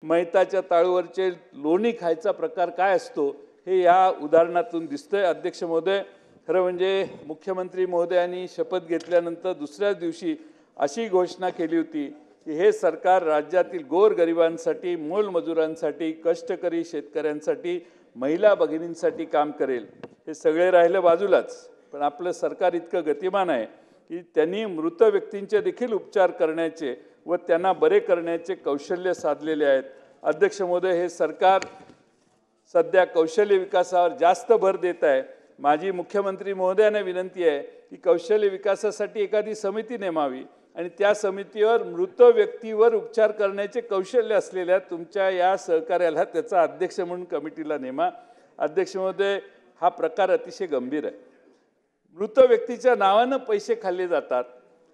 मैताच्या ताळूवरचे लोणी खायचा प्रकार काय असतो हे या उदाहरणातून दिसतंय। अध्यक्ष महोदय, खरं म्हणजे मुख्यमंत्री महोदयांनी शपथ घेतल्यानंतर दुसऱ्याच दिवशी अशी घोषणा केली होती की हे सरकार राज्यातील गोरगरिबांसाठी, मोलमजुरांसाठी, कष्टकरी शेतकऱ्यांसाठी, महिला भगिनींसाठी काम करेल। हे सगळे राहिलं बाजूलाच, पण आपलं सरकार इतकं गतिमान आहे की त्यांनी मृत व्यक्तींचे देखील उपचार करण्याचे व त्यांना बरे करण्याचे कौशल्य साधलेले आहेत। अध्यक्ष महोदय, हे सरकार सध्या कौशल्य विकासावर जास्त भर देत आहे। माझी मुख्यमंत्री महोदयांना विनंती आहे की कौशल्य विकासासाठी एखादी समिती नेमावी आणि त्या समितीवर मृत व्यक्तीवर उपचार करण्याचे कौशल्य असलेल्या तुमच्या या सहकार्याला त्याचा अध्यक्ष म्हणून कमिटीला नेमा। अध्यक्ष महोदय, हा प्रकार अतिशय गंभीर आहे। मृत व्यक्तीच्या नावाने पैसे खाल्ले जातात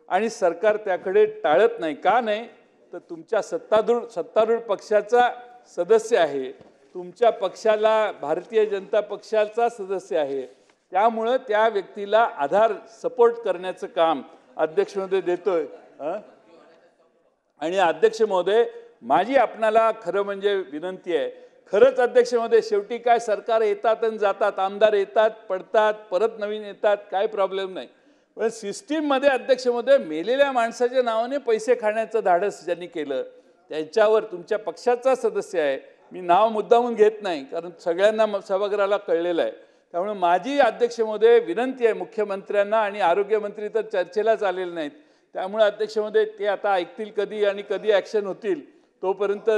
आणि सरकार त्याकडे टाळत नाही। का नाही? तर तुमच्या सत्तारूढ पक्षाचा सदस्य आहे, तुमच्या पक्षाला भारतीय जनता पक्षाचा सदस्य आहे, त्यामुळे त्या व्यक्तीला आधार सपोर्ट करण्याचं काम अध्यक्ष महोदय देतोय। आणि अध्यक्ष महोदय, माझी आपणाला खरं म्हणजे विनंती आहे, खरंच अध्यक्ष महोदय, शेवटी काय सरकार येतात आणि जातात, आमदार येतात पडतात परत नवीन येतात, काय प्रॉब्लेम नाही, पण सिस्टीममध्ये अध्यक्ष महोदय मेलेल्या माणसाच्या नावाने पैसे खाण्याचं धाडस ज्यांनी केलं त्यांच्यावर तुमच्या पक्षाचा सदस्य आहे, मी नाव मुद्दामून घेत नाही कारण सगळ्यांना सभागृहाला कळलेलं आहे। त्यामुळे माझी अध्यक्ष महोदय विनंती आहे मुख्यमंत्र्यांना, आणि आरोग्यमंत्री तर चर्चेलाच आलेले नाहीत, त्यामुळे अध्यक्ष महोदय ते आता ऐकतील कधी आणि कधी ॲक्शन होतील तोपर्यंत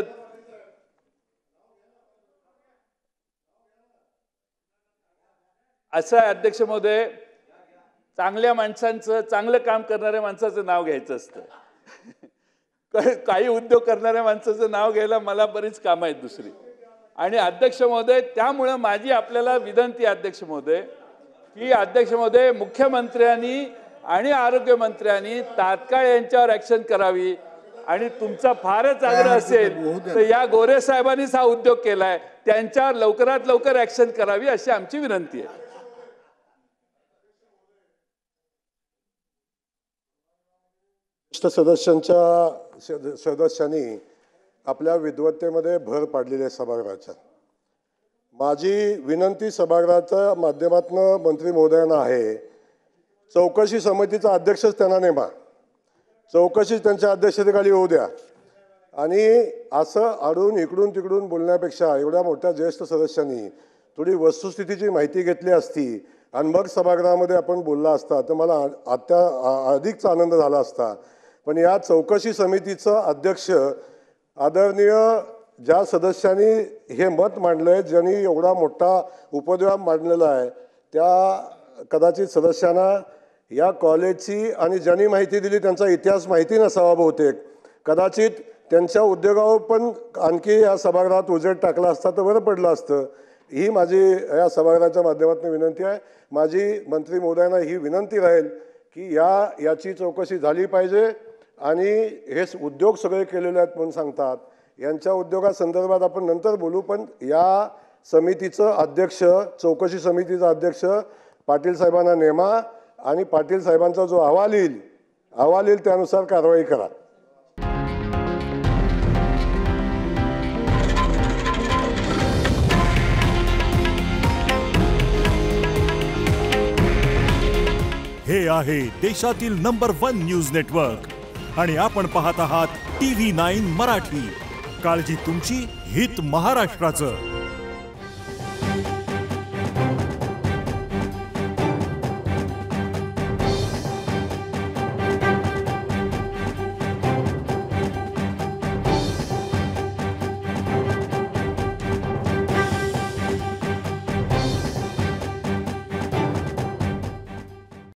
असं आहे। अध्यक्ष महोदय, चांगल्या माणसांचं, चांगलं काम करणाऱ्या माणसाचं नाव घ्यायचं असतं। काही उद्योग करणाऱ्या माणसाचं नाव घ्यायला मला बरीच कामं आहेत दुसरी। आणि अध्यक्ष महोदय, त्यामुळे माझी आपल्याला विनंती अध्यक्ष महोदय की अध्यक्ष महोदय, मुख्यमंत्र्यांनी आणि आरोग्यमंत्र्यांनी तात्काळ यांच्यावर ॲक्शन करावी, आणि तुमचा फारच आग्रह असेल तर या गोरे साहेबांनीच हा उद्योग केलाय त्यांच्यावर लवकरात लवकर ॲक्शन करावी अशी आमची विनंती आहे। सदस्यांनी आपल्या विद्वत्तेमध्ये भर पाडलेली आहे सभागृहाच्या। माझी विनंती सभागृहाच्या माध्यमातून मंत्री महोदयांना आहे, चौकशी समितीचा अध्यक्षच त्यांना नेमा, चौकशी त्यांच्या अध्यक्षतेखाली होऊ द्या, आणि असं आडून इकडून तिकडून बोलण्यापेक्षा एवढ्या मोठ्या ज्येष्ठ सदस्यांनी थोडी वस्तुस्थितीची माहिती घेतली असती आणि मग सभागृहामध्ये आपण बोलला असता तर मला अधिकचा आनंद झाला असता। पण या चौकशी समितीचं अध्यक्ष आदरणीय ज्या सदस्यांनी हे मत मांडलं आहे, ज्यांनी एवढा मोठा उपद्व्याप मांडलेला आहे, त्या कदाचित सदस्यांना या कॉलेजची आणि ज्यांनी माहिती दिली त्यांचा इतिहास माहिती नसावा बहुतेक, कदाचित त्यांच्या उद्योगावर पण आणखी या सभागृहात उजेड टाकला असता तर बरं पडलं असतं। ही माझी या सभागृहाच्या माध्यमातून विनंती आहे। माझी मंत्री महोदयांना ही विनंती राहील की याची चौकशी झाली पाहिजे, आणि हे उद्योग सगळे केलेले आहेत म्हणून सांगतात, यांच्या उद्योगासंदर्भात आपण नंतर बोलू, पण या समितीचं अध्यक्ष, चौकशी समितीचा अध्यक्ष पाटील साहेबांना नेमा, आणि पाटील साहेबांचा जो अहवाल येईल त्यानुसार कारवाई करा। हे आहे देशातील नंबर 1 न्यूज नेटवर्क, आणि आपण पाहत आहात TV9 मराठी। काळजी तुमची, हित महाराष्ट्राचं।